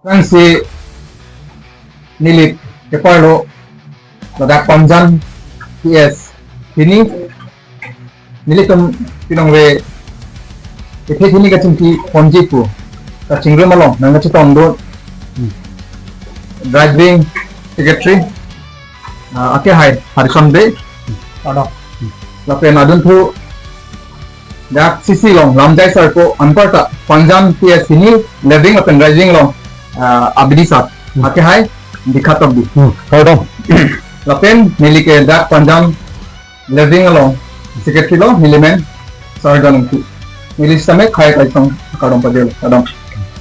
Kan si Nilip Keparlo Ladak Panjan PS ini Nilitum Pinongwe Ite ini kacimki Ponjiku Kacingre Malong Nangachi Tondo Driving Secretary Ake Hai Harrison Bay Ada Lape Nadun Tu Dak Sisi Long Lamjai Sarko Anparta Panjan PS ini Living Lapen Driving Long Abdisat Ake Hai Dikhatab di Pardon. Lapen Nilike Dak Panjan Living Long Secretary Long Nilimen Sargan Tu Nilistame Khai Kaitong Kadong Padel Kadong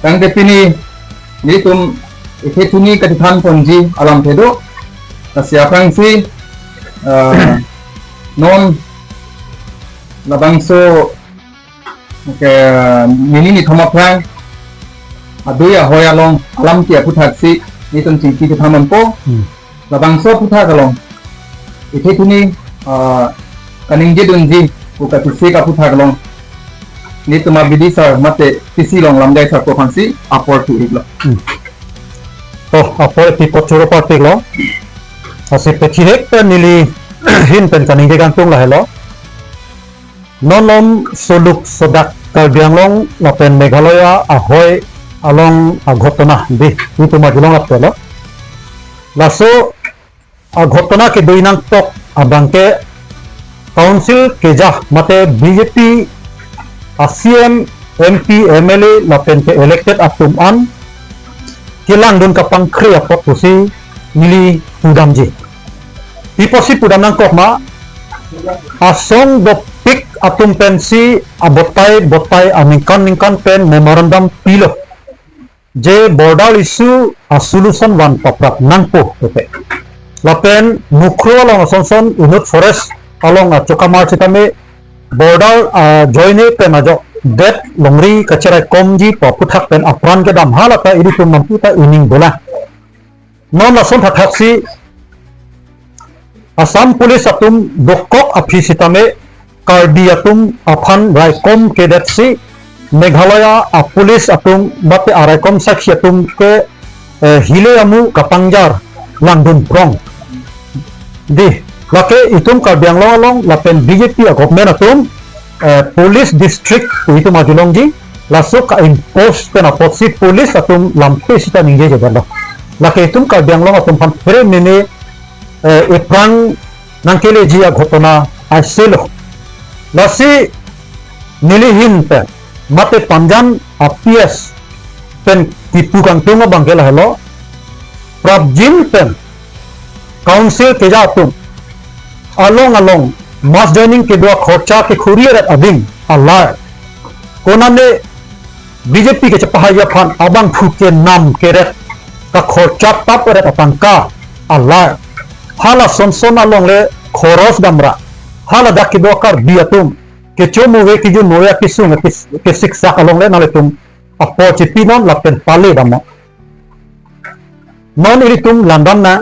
Tang Tepini Nilitum Iketuni Katitan Ponji Alam Tedo Kasiapang si Non Labangso Nini Thomapang Aduya Hoya Long Alam Tia Puthatsi Nitum Cingki Thamanpo Labangso Puthagalong Iketuni Kaningje Dunji Ukatisi Kaputhagalong Nitum Abidisar Mate Sisi Long Lamjai Sarko Phansi Apor Tu Iglo Oh, apor ti pochuro partik lo. Asi pechirek pen nili hin pen kaning gantung lah lo. Nonom soluk sodak kalbiang long lapen Meghalaya ahoy along aghotona di itu majulong lapelo. Laso aghotona ke doinang tok abangke council keja mate BJP ACM MP MLA lapen ke elected atum an kilang dun kapang kriya pot pusi nili pudamji iposi pudam nang kokma asong do pik atum pensi abotai aningkan pen memorandum pilo je border issue a solution one paprak nangpo tepe lapen nukro along sonson unut forest along a chokamar chitame border joine pen ajo det longri kacerai komji paputhak pen apran ke dam halata iri tum mamputa ining bola non lason thathaksi Assam Police atum dokok aphisitame kardi atum aphan raikom ke detsi Meghalaya a police atum bate araikom sakhi atum ke hile amu kapangjar langdun prong di lake itum karbiang long lapen BJP a government atum police district itu majulongji lasuk ka impose pena potsi police atum lampe sita ningge jabalo lake itum ka bianglong atum pan pere nene eprang nangkele ji aghotona aselo lasi nilihin pe mate panjan aps pen tipu kantunga bangkela helo prabjin pen council keja atum along mass joining के दो खर्चा के खुरियर अबिंग अल्लाह कोना ने बीजेपी के चपहाया फान अबंग फू के नाम के रे का खर्चा तप रे तंका अल्लाह हाला सोनसोना लोंगले खरस दमरा हाला दाकी दो कर बियातुम के चोमु वे की जो नोया किसुंग के शिक्षा लोंगले नाले तुम अपॉर्चुनिटी नॉन लपेन पाले दमो नॉन इरी तुम लंदन ना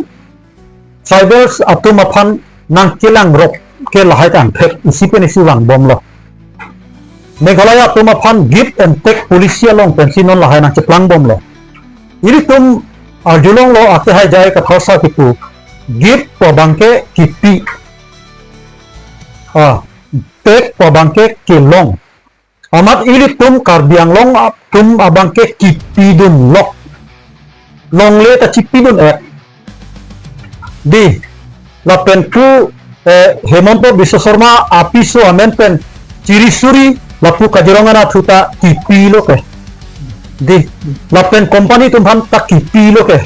साइबर्स अतुम अपन nang kilang rok ke lahai kan phek isi pen isi wang bom lo Meghalaya tum aphan give and take policia long pension non lahai nang cheplang bom lo iri tum arjulong lo ate hai jai ka thosa kipu give po bangke kipi take po bangke kilong amat iri tum karbiang long tum abangke kipi dun lok long le ta chipi dun di lapen ku Hemonto Biswasarma apiso amen pen cirisuri lapu kajirongan athuta kipi lo ke di lapen company tumhan tak kipi lo ke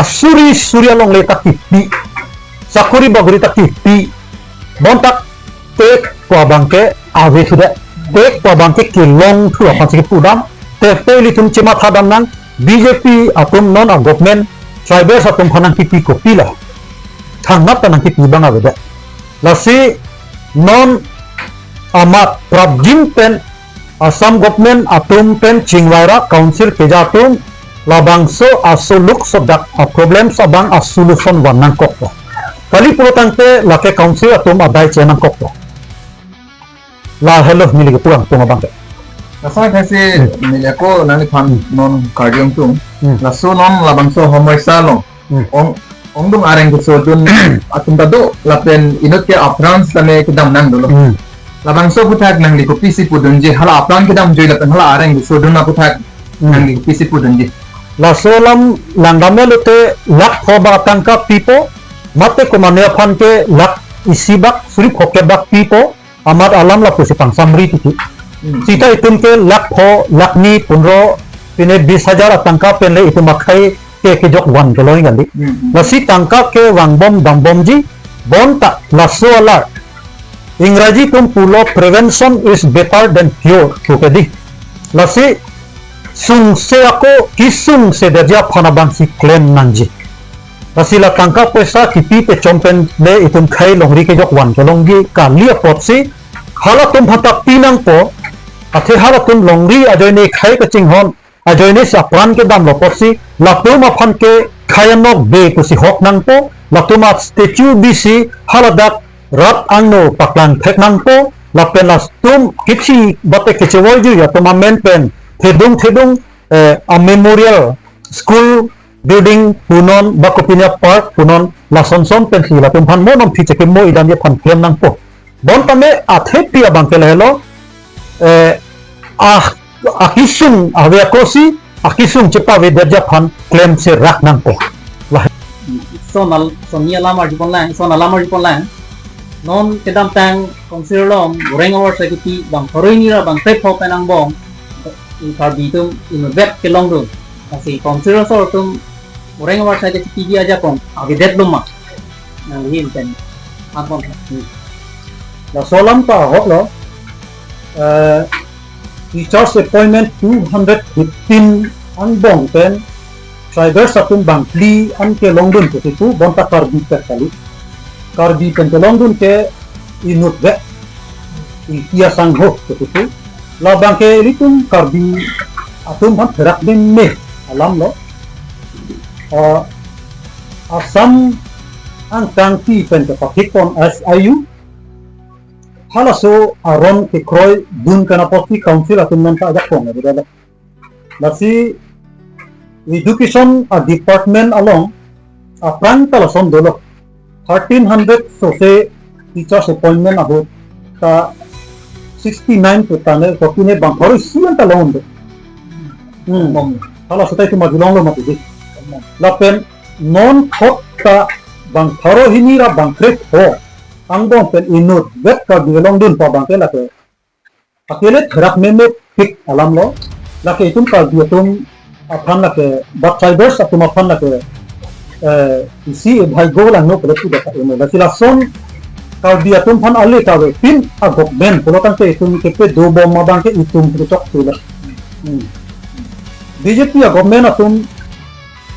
asuri surya long le tak kipi sakuri baguri tak kipi bontak tek ko bangke ave thuda tek ko bangke kilong thu apan sikit pudam te peli tum chema thadam nang BJP atum non a government tribes atum phanang kipi ko pila thangap tanang kipi banga beda lasi non amat prabjin pen Assam government atum pen chingwaira council keja atum labangso asuluk sodak a problems abang a solution wanang kokto kali pulotangte lake council atum adai chenang kokto la hello milige puang tunga bangke Kasama kasi nila ko nani pan non cardium tung. Laso non labang so homoisa long. Ong dong areng gusto dun atong tado lapen inot ke aprans lame kedam nang dolo. Labang so putak nang liko pisi pudun je hala apran kedam joy lapen hala areng gusto dun na putak nang liko pisi pudun je. Laso lam langdame lute lak hoba tangka pipo mate kumane pan ke lak isibak suri khoke bak pipo amad alam la pusi pang samri titi. Sita itum ke lak ho lakni punro pine 20,000 tangka penle itu makai ke jok wan keloi gali. Lasi tangka ke wang bom dam bom ji bon tak laso alert. Ingraji tum pulo prevention is better than cure. Tukedi. Lasi sung se ako kisung se derja panabang si claim nanji. Lasi la tangka pesa kipi pe chompen le itum khai longri ke jok wan kelonggi kalia potsi hala tum hata pinang po athe hala tum longri ajoine khai ke chinghon ajoine sa pran ke dam loporsi latuma phan ke khayanok be kusi hok nang po latuma statue bisi haladak rat angno paklang thek nang po lapenas tum kichi bate kechewol ju ya tuma men pen thedung a memorial school building punon bakopinya park punon lasonson pen hila tum phan monom phiche ke mo idam ye phan kem nang po bon tame athe pia bangke lelo akisung aviakosi akisung cepa vedaja phan claim se rak nang po sonia lamar jipon lang non kedam tang consider long goreng awar sakiti bang horoi ra bang tep ho penang bong in karbitum in web ke long do asi consider so tum goreng awar sakiti dia aja kong avidet luma nang hin pen apon la solam ta hok lo teachers appointment 215 ang bong pen tribers atum bang pli an ke longdun ko tu bonta karbi kali karbi pen ke longdun ke inut ve ia sang ho ko tu la bang ke litum karbi atum han terak din me alam lo asam ang tangki pen ke pakipon SIU halaso aron ke kroy dun kana posti council atum nan ta ajak kong beda lasi education a department along a pranta lason dolo 1300 so se teachers appointment abot ta 69 to tane kopine bang hori sian ta long do halaso tai tu majulong lo mati lapen non thot ta bang tharo hinira bang trek ho angbong pen inut vet ka dilong dun pa bang ke la ke akele therak me pik alam lo la ke tum ka diatum aphan la ke bat fibers atum aphan la ke isi bhai gola no pele tu data ene la sila son ka diatum phan ale ka ve pin agok ben polotan ke tum ke pe do bom ma bang ke itum ke chok tu la BJP government atum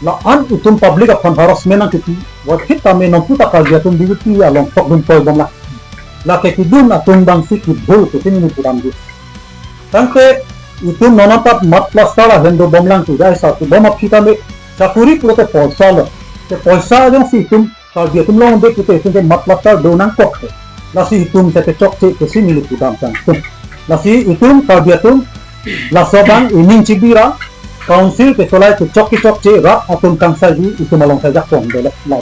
la an utum public upon harassment ang kiti wat kita me non puta ka dia tum BJP along tok dun toy bang la ke kidun atum bang sikit bol ke tin ni puram di tangke utum nonatap mat plastara hendo bomlang tu dai sa tu bom kita me sakuri puto poisa lo ke poisa jong si tum ka dia tum long de puto tum mat plastar do nang kok la si tum te chok ke si ni puram tang tum la si utum ka dia tum la sobang ining chibira council ke solai ke chok che ra atum kang sa ji itu malong sa jak pong de la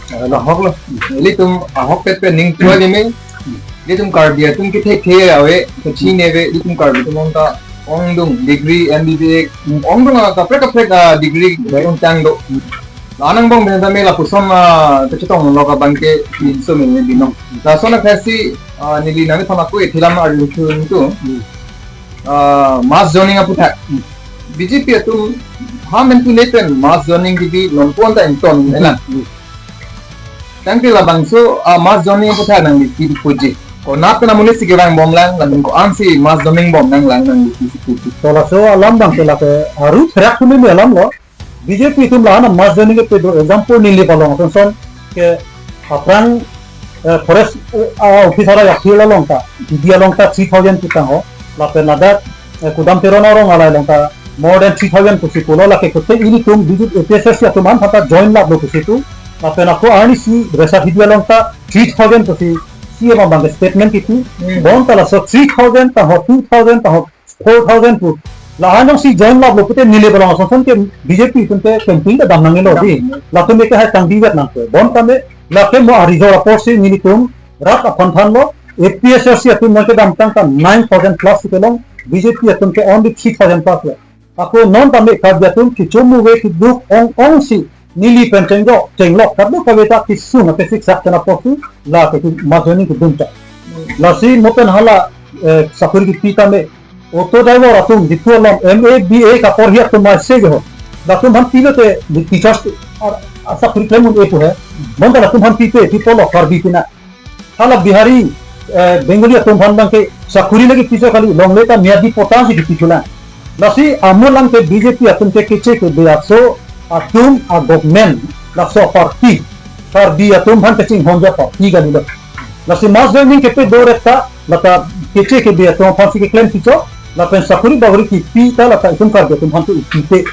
La hok lo litum a hok pet pen ning tuwa ni me litum kardia tum ki the awe to chi ne ve litum karbi tum on ta ong dung degree MBA ong dung ka prek degree on tang do lanang bong ben da me la pusom te chitong lo ka bangke ni so me ni no la so na kasi ni li na ni thama ko ethilam ar tu mass zoning aputha BJP atum ha men tu neten mass zoning di non pon ta inton ena tangki la bangso mass zoning aputha nang di puji ko na na munisi ke bang bom lang lang ko ansi mass zoning bom nang lang nang di puji to la so alam bang ke la ke aru thrak tu me alam lo BJP tum la na mass zoning ke do example ni le balong son ke apran forest officer ya khila long ta dia long ta 3000 kita ho la pe nada kudam terona rong ala long ta more than 3000 kusi pulo la ke kote ini tum bijut APSS ya tuman hata join la lo kusi tu la pe na ko ani si resa video long ta 3000 kusi si ma bang statement itu bon ta la so 3000 ta ho 2000 ta ho 4,000 put lahan si join lab lo pute nile bala son ke BJP tunte campaign da dam nange lo di la tume ke hai tang diwet nang bon tame la ke mo arizo report si nili tum rat apon than lo APSRC atum ke dam tang ta 9,000 plus ke long BJP atum ke only 3,000 plus lo ako non tame ka biatum ki chomu we ki duk ong si nili pentengo cenglo kadlo kaweta ki suna ke sik sak na posu la ke mazoni ki dumta la si mopen hala sakuri ki pita me auto driver atum diploma MA का पर ही तुम से हो तुम हम पीले ते टीचर्स ऐसा करिकुलम उन एक है बंदा तुम हम पीते पीपल कर भी पिना हाला बिहारी बेंगोली तुम हम के सकुरी लगे पीछे खाली लंगले का मियादी पोटास की पिछला लसी अमोलंग के बीजेपी तुम के किचे के बियासो तुम आ गवर्नमेंट लसो पार्टी पर भी तुम हम के चिंग होंगे पार्टी का लिलो लसी मास जोइनिंग के पे दो रहता लता किचे के बिया तुम फांसी के क्लेम पीछो la pensakuri bagri ki pita la ta itum kar de tum hantu pite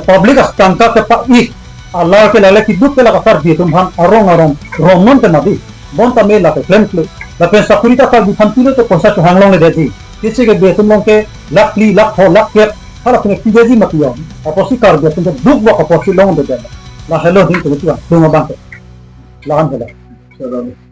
public astanka ke pa I Allah ke lale ki duk ke la kar de tum han arong romon ke nabi bon ta me la ke claim la pensakuri ta kar di hantu le to kosa to hanglong le de kisi ke de tum long ke lakli lak ho lak ke hala ke ki de matiyo aposi kar de tum duk wa aposi long de la hello din to tu ma ban la han de